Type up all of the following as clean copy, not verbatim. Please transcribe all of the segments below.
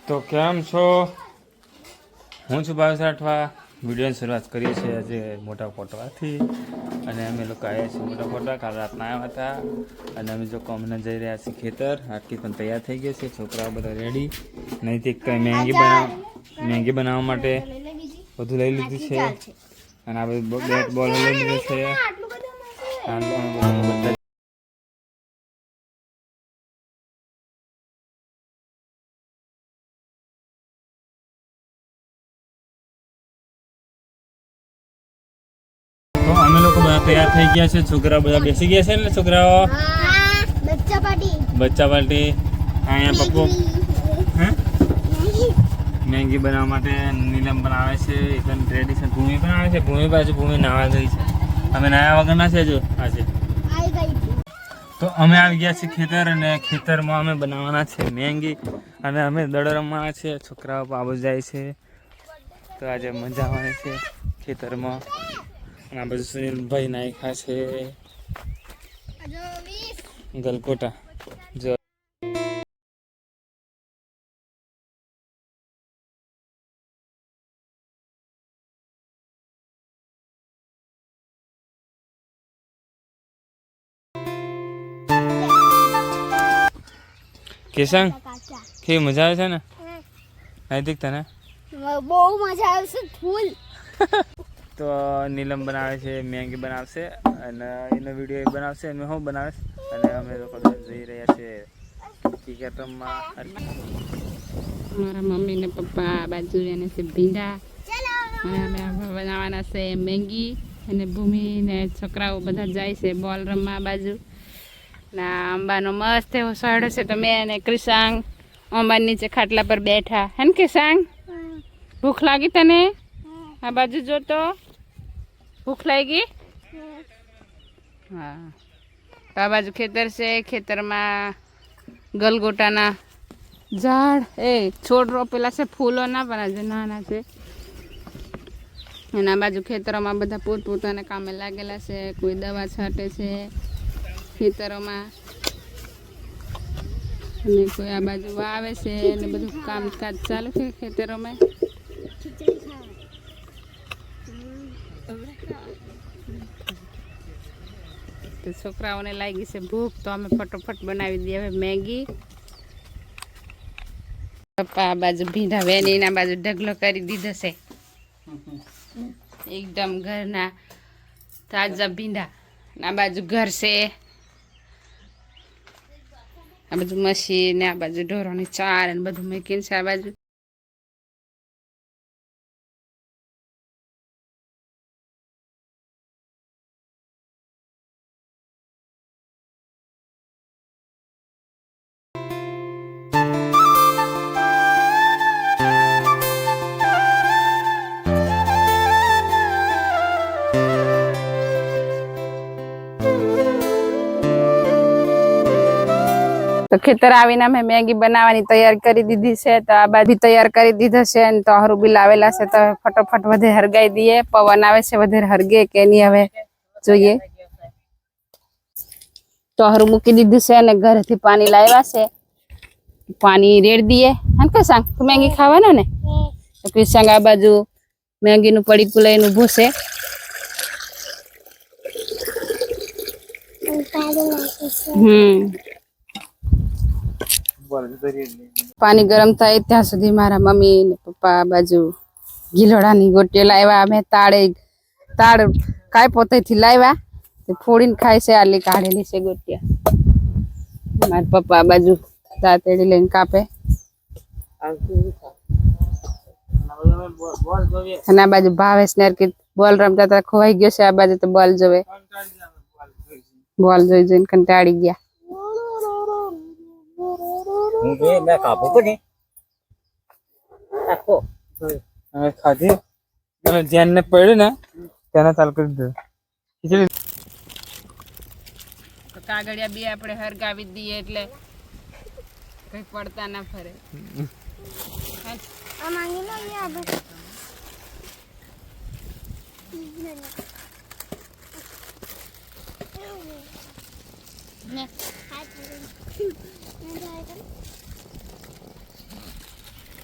તો કેમ છો? હું છું ભાવેશ રાઠવા. વિડીયોની શરૂઆત કરીએ છીએ આજે મોટા કોટવાથી અને અમે લોકો આવ્યા છીએ મોટા કોટવા. કાલ રાતના આવ્યા હતા અને અમે જો અમને જઈ રહ્યા છીએ ખેતર. આટલી પણ તૈયાર થઈ ગઈ છે, છોકરાઓ બધા રેડી. નૈતિક મેગી બનાવવા માટે બધું લઈ લીધું છે અને આ બધું બેટ બોલ લઈ લીધું છે. બધા તો અમે લોકો બધા તૈયાર થઈ ગયા છે. છોકરાઓ બધા બેસી ગયા છે ને છોકરાઓ બચ્ચા પાર્ટી. અહીંયા પપ્પુ મેગી બનાવવા માટે નીલમ પણ આવે છે, એકદમ રેડી છે. ભૂમિ પણ આવે છે. ભૂમિ પાછું ભૂમિ નાવા ગઈ છે. અમે નાયા વગરના છે જો આજે. તો અમે આવી ગયા છીએ ખેતર અને ખેતરમાં અમે બનાવવાના છે મેગી અને અમે દડો રમવાના છે. છોકરાઓ બાબુ જાય છે તો આજે મજા આવવાની છે ખેતરમાં. અને આ બધું સુનિલભાઈ નાખ્યા છે ગલકોટા. જો કેસંગ કેવી મજા આવે છે ને? નૈતિક તને બહુ મજા આવશે ફૂલ. તો નીલમ બનાવે છે, મેગી બનાવશે અને એનો વિડીયો બનાવશે અને હું બનાવીશ. અને અમે લોકો જઈ રહ્યા છીએ ક્રિકેટમાં. મારા મમ્મી ને પપ્પા બાજુ એને છે ભીંડા અને અમે બનાવવાના છે મેગી. અને ભૂમિ ને છોકરાઓ બધા જાય છે બોલ રમવા બાજુ. ના અંબાનો મસ્ત એવો સાડો છે. તો મેં અને ક્રિશાંગ અંબા નીચે ખાટલા પર બેઠા હે ને ક્રિશાંગ? ભૂખ લાગી તને? આ બાજુ જોતો ભૂખ લાગી? હા. તો આ બાજુ ખેતર છે. ખેતરમાં ગલગોટાના ઝાડ છોડ રોપેલા છે. ફૂલો ના પણ આજે નાના છે. અને આ બાજુ ખેતરોમાં બધા પોતપોતાના કામે લાગેલા છે. કોઈ દવા છાંટે છે ખેતરોમાં અને કોઈ આ બાજુ વાવે છે અને બધું કામકાજ ચાલુ છે ખેતરોમાં. તો છોકરાઓને લાગી છે ભૂખ તો અમે ફટોફટ બનાવી દઈએ હવે મેગી. પપ્પા આ બાજુ ભીંડા વેણીને આ બાજુ ઢગલો કરી દીધો છે. એકદમ ઘરના તાજા ભીંડા. આ બાજુ ઘર છે, આ બાજુ મશીન ને આ બાજુ ઢોરોની ચાર અને બધું મૂકીને છે આ બાજુ. તો ખેતર આવીને અમે મેગી બનાવવાની તૈયાર કરી દીધી છે. તો આ બાજુ તૈયાર કરી દીધા છે અને તોહરું બી લાવેલા છે. તો ફટોફટ વધે હરગાઈ દઈએ. પવન આવે છે વધેર હરગે કે નહીં હવે જોઈએ. તોહરું મૂકી દીધું છે અને ઘરેથી પાણી લાવ્યા છે. પાણી રેડ દઈએ હે ક્રિશાંગ? તું મેગી ખાવાનો ને? તો ક્રિશાંગ આ બાજુ મેગીનું પડીકું લઈને ઊભું છે. પાણી ગરમ થાય ત્યાં સુધી મારા મમ્મી ને પપ્પા આ બાજુ ગીલોડાની ગોટીઓ લાવ્યા. અમે તાળ કાય પોતેથી લાવ્યા ફોડીને ખાય છે. આટલી કાઢેલી છે ગોટિયા. મારા પપ્પા આ બાજુ દાંતેડી લઈને કાપે અને આ બાજુ ભાવેશ ને બોલ રમતા હતા ખોવાઈ ગયો છે. આ બાજુ તો બોલ જોવે. બોલ જોઈ જોઈને કંટાળી ગયા. ખાધી જેને પડ્યું ને તેને ચાલુ કરી દીધું. કાગળિયા બી આપણે હરગાવી દઈએ એટલે કઈ પડતા ના ફરે.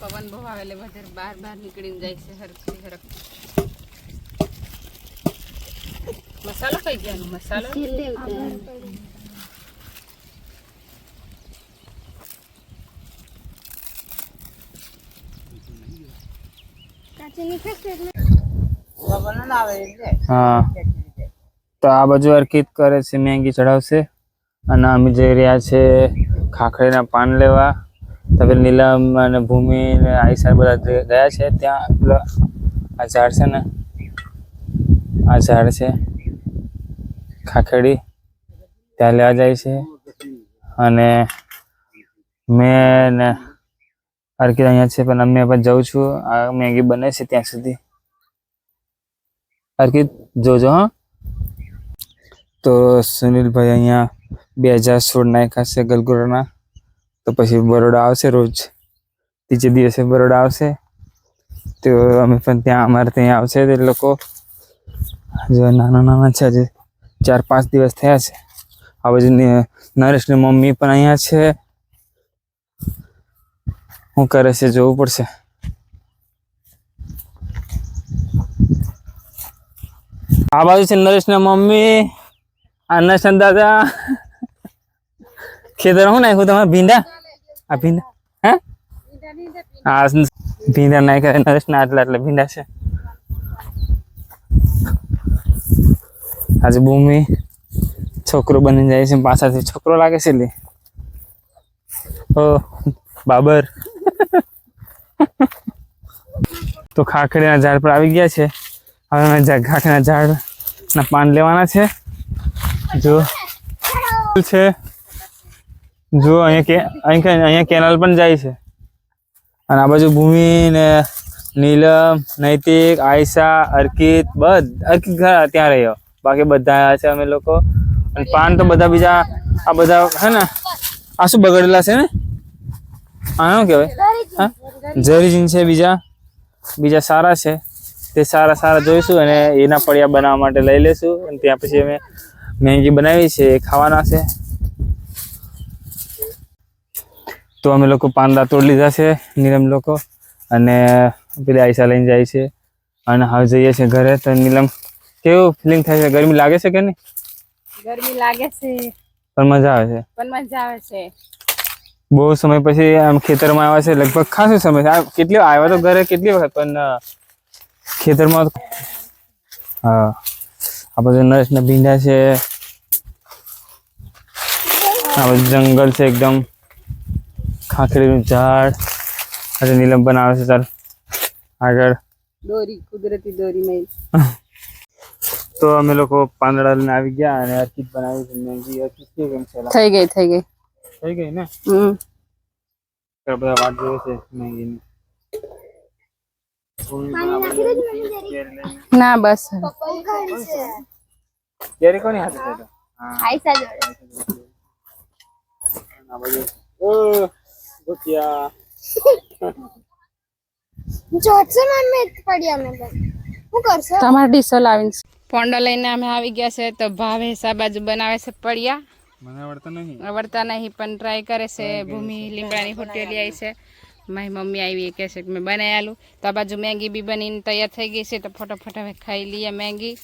પવન બહુ આવે એટલે વધારે બહાર નીકળીને જાય છે હરખી હરખી. મસાલો કઈ ગયો મસાલો હા તો આ બાજુ અર્કિત કરે છે, મેગી ચડાવશે અને અમે જઈ રહ્યા છે ખાખરીના પાન લેવા. તો પેલા નીલમ અને ભૂમિ ને આઈસા બધા ગયા છે ત્યાં. પેલા આ ઝાડ છે ને, આ ઝાડ છે ખાખડી, ત્યાં લેવા જાય છે. અને મેં ને અર્કિત અહીંયા છે, પણ અમે પણ જાઉં છું. આ મેગી બને છે ત્યાં સુધી. અર્કિત જોજો હા. તો સુનિલભાઈ અહીંયા 2016 નાખ્યા છે ગલગોરાના. તો પછી બરોડા આવશે, રોજ ત્રીજે દિવસે બરોડા આવશે. તો અમે પણ ત્યાં અમારે ત્યાં આવશે તે લોકો. જો નાના નાના છે, હજી 4-5 દિવસ થયા છે. આ બાજુ નરેશની મમ્મી પણ અહીંયા છે. શું કરે છે જોવું પડશે. આ બાજુ છે નરેશના મમ્મી, આ નરેશના દાદા. ખેતર શું નાખ્યું તમારે? ભીંડા. આ ભીંડા હે? હા ભીંડા નાખ્યા નરેશના. આટલા ભીંડા છે. આજે ભૂમિ છોકરો બની જાય છે, પાછળથી છોકરો લાગે છે. લે ઓ બાબર. તો ખાખરીના ઝાડ પર આવી ગયા છે. હવે અમે ખાખરીના ઝાડના પાન લેવાના છે. જો છે, જો અહીંયા કેનાલ પણ જાય છે. અને આ બાજુ ભૂમિ ને નીલમ, નૈતિક, આયશા, અર્કિત અર્કિત ત્યાં રહ્યો. બાકી બધા છે અમે લોકો. અને પાન તો બધા બીજા આ બધા હે ને, આ શું બગડેલા છે ને, આ શું કહેવાય? હા ઝરીજીન છે. બીજા સારા છે. તે સારા જોઈશું અને એના પડિયા બનાવવા માટે લઈ લેશું. અને ત્યાં પછી અમે મેગી બનાવી છે, એ ખાવાના છે. તો અમે લોકો પાંદડા તોડી લીધા છે, નીલમ લોકો. અને પેલી આયશા લઈને જાય છે. અને હવે જઈએ છીએ ઘરે. તો નીલમ કેવું ફિલિંગ થાય છે? ગરમી લાગે છે કે નહીં? ગરમી લાગે છે, પણ મજા આવે છે. બહુ સમય પછી આમ ખેતરમાં આવ્યા છે. લગભગ ખાસો સમય છે. કેટલી આવ્યા તો ઘરે કેટલી વખત, પણ ખેતરમાં હા. આ બધું નરેશના ભીંડા છે. આ બધું જંગલ છે એકદમ. ખાખરીનું ઝાડ. આજે નીલમ બનાવે છે. ચાલ આગળ દોરી, કુદરતી દોરી મેં. તો અમે લોકો પાંદડા લઈને આવી ગયા અને અર્કિત બનાવી છે મેગી. અર્કિત કેમ છે? થઈ ગઈ ને. બધા વાત જોવે છે મેગીની. ના બસ કેરી કોની હાથે છે? આયશા જોડે. આ બાજુ ઓ ભૂતિયા જોડશે મમ્મી પડ્યા મેં શું કરશો? તમારે ડીશો લાવીને ફોન્ડો લઈને અમે આવી ગયા છે. તો ભાવે બાજુ બનાવે છે પડિયા. મને આવડતા નહીં પણ ટ્રાય કરે છે. ભૂમિ લીમડાની હોટેલી આવી છે. મારી મમ્મી આવી કહે છે કે મેં બનાવી આલું. તો આ બાજુ મેગી બી બનીને તૈયાર થઈ ગઈ છે. તો ફટાફટ હવે ખાઈ લઈએ મેગી.